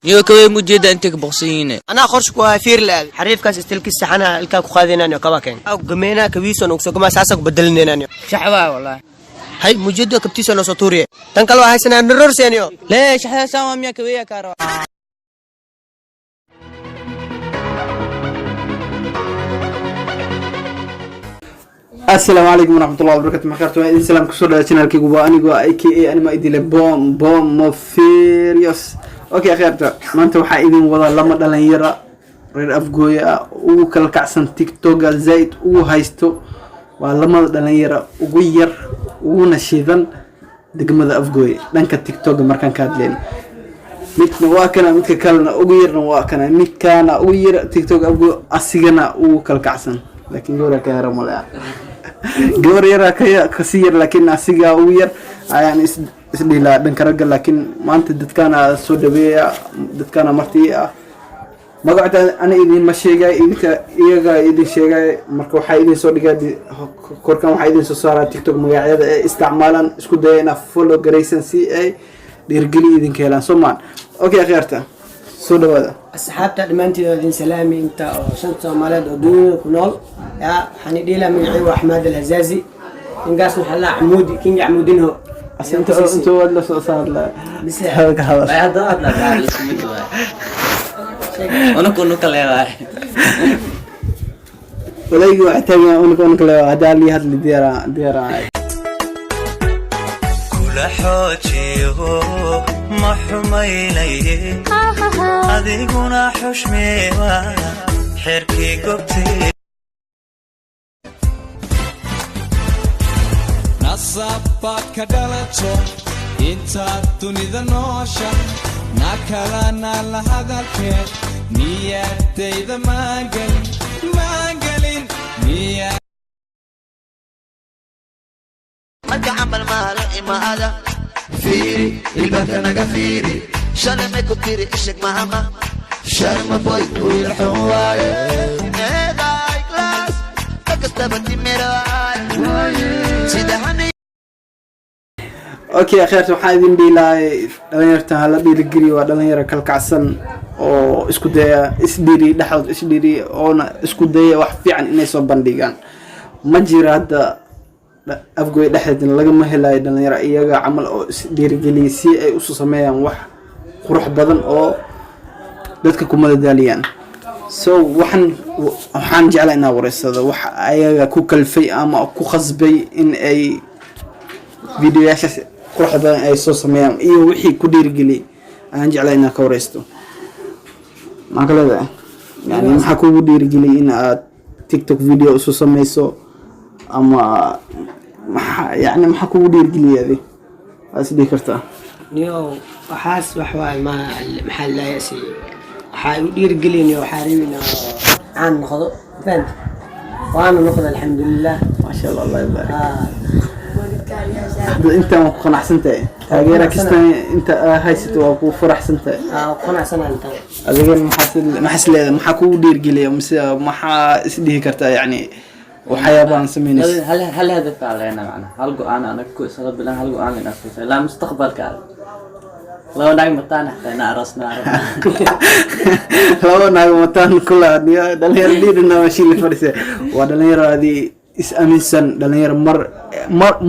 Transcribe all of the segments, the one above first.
niyo kaway mujeda intee boqsiine ana qorshku waa fiir laad xariifkaas istilkis saxana ilka ku qaadinayno kaba keen aw gameena kawiiso noqso kama saasa ku bedelinayno shaxwa wallahi hay mujeda kabtiso no soturiye tan kale waxay sanaa nirorseeniyo lee shaxda sama miya kawaya karo السلام عليكم ورحمة الله وبركاته. مخارتوا إن سلام كسر channel كي جوا أنا جوا IKA أنا ما إدي بوم مفيريوس. أوكي أخيرتا ما أنتوا حقيقين والله لما دلنا يرى غير أفجويا وكل كعسن تيك توك الزيت وهايستو ولما دلنا يرى وغير ونشيدن دقمة أفجويا لأنك تيك توك مركان كادلين متنا واكنا متكلنا وغيرنا واكنا متكنا وغير تيك توك أفجو أسيجنا وكل كعسن لكن جورا كهرم ولا جور يرى كثير لكن أسيجا وير يعني إسدي لا بنكرجل لكن ما أنت دتكنا سودبية دتكنا مرتية ما قعدت أنا إذا ماشي جاي إذا شيء جاي مركو حايدين سود جاي كوركم حايدين سوسارة تيك توك مقاعد استعمالا إسكو دينا فولو جريسن سي أي ديرجلي إذا كيلان سمان أوكي أخيرته سود هذا السحاب تدمنتي ذي سلامي أنت شنت مالد أدوني كنول يا حنيديلا من عيو أحمد الهزازي إنقاس محلا عمودي كين عمودين هو أنت ولا صار لا بس هذا لا ضاعت لا تعال أنا كنا كلاه ولا يجوا احتاجنا أنا كنا كلاه هذا اللي هذا اللي ديرا كل حاجيه ما حميليه أذيقنا حشمي حركي قبتي نصبت كدلتو انت تنيذ نوشا نكلنا لهذا الكير نياتي ذا ما قلين نياتي مالك عمل مالا إمالا فيري البكنا قفيري شالما كبيري إشك مهما شالما بوي ويرحوالي نيدا إكلاس تكستبتي ميراي سيدهاني أوكي أخيرا waxaan dhiilay dhalinyarta hala dhiirigeliyo waa dhalinyaro kala kacsan oo isku daya isdhiri dhaxood isdhiri oo isku daya wax fiican inay soo bandhigaan ma jira hadda afgooy dhaxdeedna laga ma helayo dhalinyaro iyaga camal oo isdhiirigeliyo si ay u soo sameeyaan wax qurux badan oo dadka ku madadaaliyaan so waxaan jeclahay inaan wareysado wax ayaga ku kalfay ama ku khasbay in ay videoyaashaas qurux badan ay soo sameeyaan iyo wixii ku dhiirigeliy aan jeclahay inaan ka wareysto ma kala leedahay yani maxaa kugu dhiirigeliyay in aad TikTok video soo sameyso ama maxaa kugu dhiirigeliyay asdii kartaa niyo waxaas wax waay ma maxal la yasi waxa uu dhiirigelinayo waxa riibina aan noqdo faan waana noqdo alxamdulillah ma sha Allah Allah ybarik انت ما قنعسنتي تاغيرا كستان انت هايست waa ku faraxsantay qanacsananta adiga maxas leedahay maxaa ku dhiirgeliya mise maxaa isdhihi kartaa yani waxyaabaan sameynaysa هل هدف علينا معنا هل أنا كويس هل بلان هل أنا نفسي لا مستقبل كار لو نعم متان حتى نعرسنا لو نعم متان كلها دلير ليدنا ماشي الفرسة ودلير هذه is-aaminsan dhalinyaro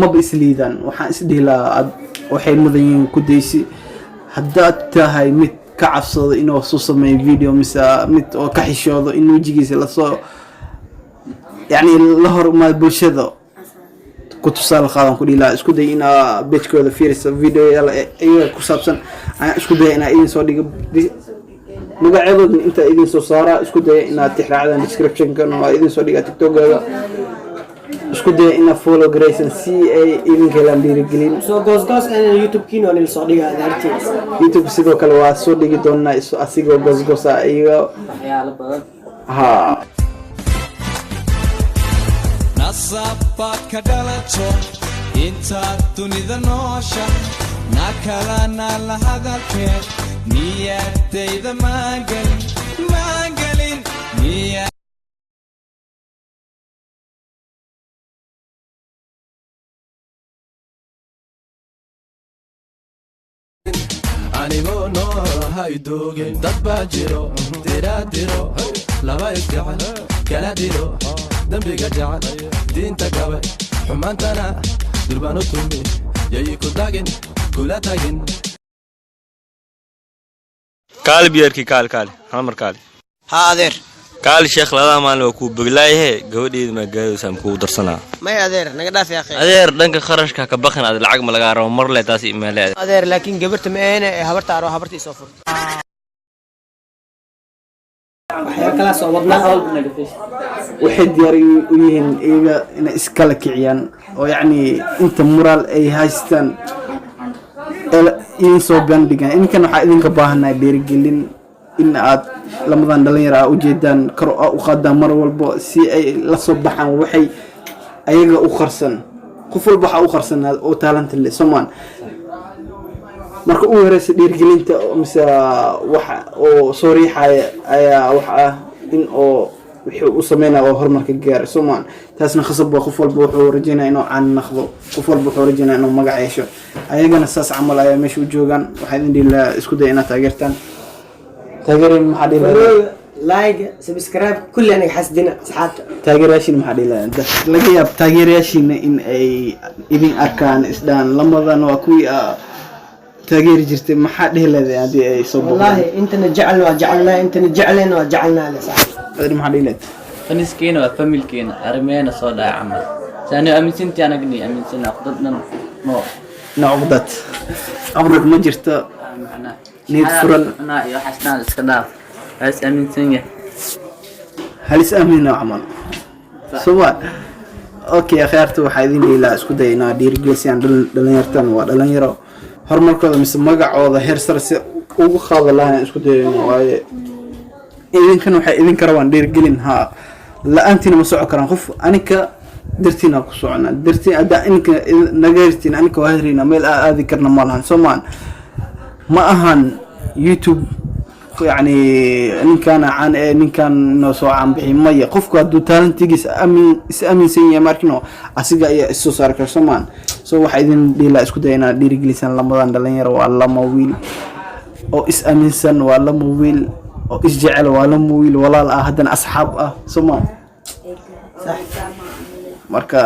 maba isliidaan waxaan isdhihi lahaa waxay mudan yihiin ku daysi haddaad tahay mid ka cabsado inuu soo sameeyo video mise mid oo ka xishoodo in wejigiisa lasoo yani la hormaad bulshada ku tusaale qaadan ku dhihi lahaa isku day inaa pagekooda fiiriso video iyaga ku saabsan ayaan isku daya inaa idin soo dhigo magacadoodna intaa idin soo saaraa isku daya inaad tixraacdaan description-kan oo idin soo dhigaa tiktokooda isku daya ina follow grayson si ay idinka helaan dhiirigelin soo goosgoos aan YouTube kino nil soo dhigaa dartiis YouTube sidoo kale waa soo dhigi doonaa asigoo goosgoos ah iyo waxyaalo badan ha نصبت كدلتو انت تنيذ نوشا نكلنا لهذا الكير نياتي ذا ما قلين نياتي anigoo noolaha idooge dad baa jiro diraadiro laba isgacan kala diro dembiga jacan diinta gabay xumaantana durbaan u tumi yayi ku tagin kula tagin kaali biyarkii kaali halmar kaali haa adeer kaali sheekh ladaa maalin waa kuu boglaayahe gabadheeda maa gaadaysaa kuu darsanaa may adeer naga dhaaf yaa akhi adeer dhanka kharashka ka baqan aad lacag ma lagaa rabo mar le taas imaale adeer laakiin gabarta ma ahayna ee habarta aro habarta isoo furta waxyaa kala soo wadnaa waxay diyaar u yihiin iyaga inay iskala kiciyaan oo yacni inta moraal ay haystaan idin soo bandhigaan idinkan waxaa idinka baahanahay dhiirigelin in aad lamadan dhalinyaro ah ujeedaan kor u qaadaan mar walbo si ay la soo baxaan waxay ayaga u qarsan qof walba waxaa u qarsanaa oo taalanta le soomaan marka u horeysa dhiirigelinta mise waxa oo soo riixaya ayaa wax ah in oo wixii u sameynaya oo horumarka gaaro soomaan taasna khasab waa qof walba wuxuu rajeynaya inuu caan naqdo qof walba wuxuu rajeynaya inuu magac yeesho ayagana saas camal ayaa meesha u joogaan waxaa idin dhihi lahaa isku daya inaad taageertaan taageerin maxaa dhihi lahaa like subscribe kulli aniga xasdina asxaabta taageerayaashiina maxaa dhihi lahaa laga yaab taageerayaashiina in ay idin arkaan isdhaan lamadan waa kuwii taageeri jirtay maxaa dhihi lahayd haddii ay soo wallahi intana jecel waa jecelnaa intana jecleen waa jecelnaa le sax adri maxaa dhihi lahayd faniskiina waa familkiina arrimeena soo dhacay camal saani aaminsantii anagni aaminsana qodadna no cuqdad ma jirto niyad furan iyo xasnaan iska dhaaf halis aaminsan yahay halis aamina camal soma okay akhaarta waxaa idin dhihi lahaa isku daya inaad dhiirigelisaan dhalinyartan waa dhalinyaro horumarkooda mise magacooda heer sare si ugu qaada lahayn isku dayayn waaye idinkan waxay idinka rabaan dhiirigelin haa la-aantiina ma soco karaan qof anika dartiina ku socona dartiin haddaa ininka naga hertiin anika waa herina meel aadi karna ma lahan soomaan ma ahan youtube yani ninkaana caan ee ninkan noo soo caanbixi maya qofku hadduu taalantigiis is aaminsan yahay markino asiga ayaa isoo saari kara soomaan so waxaa idin dhiilaa isku daya inaad dhiirigelisaan lamadan dhalinyaro waa lama wiil oo is aaminsan waa lama wiil oo is jecel waa lama wiil walaal ah haddana asxaab ah soomaan marka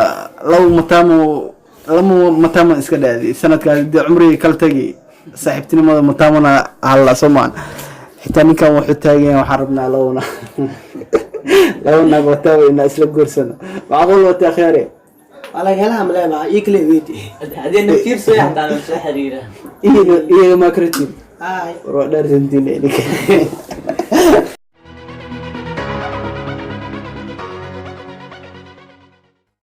lama mataamo iska dhaadi sanadkaas dee cumrigii kala tagi saaxiibtinimada mataamona halla soomaan xitaa ninkan wuxuu taagayan waxaan rabnaa laba naag wataawa inaa isla goorsano macquul wataa kheere walagalaha maleeba ii kale weyti hadii naftiirso xataa la soo xiriira iyaga ma karatiin war waa dhaarsantiin idinka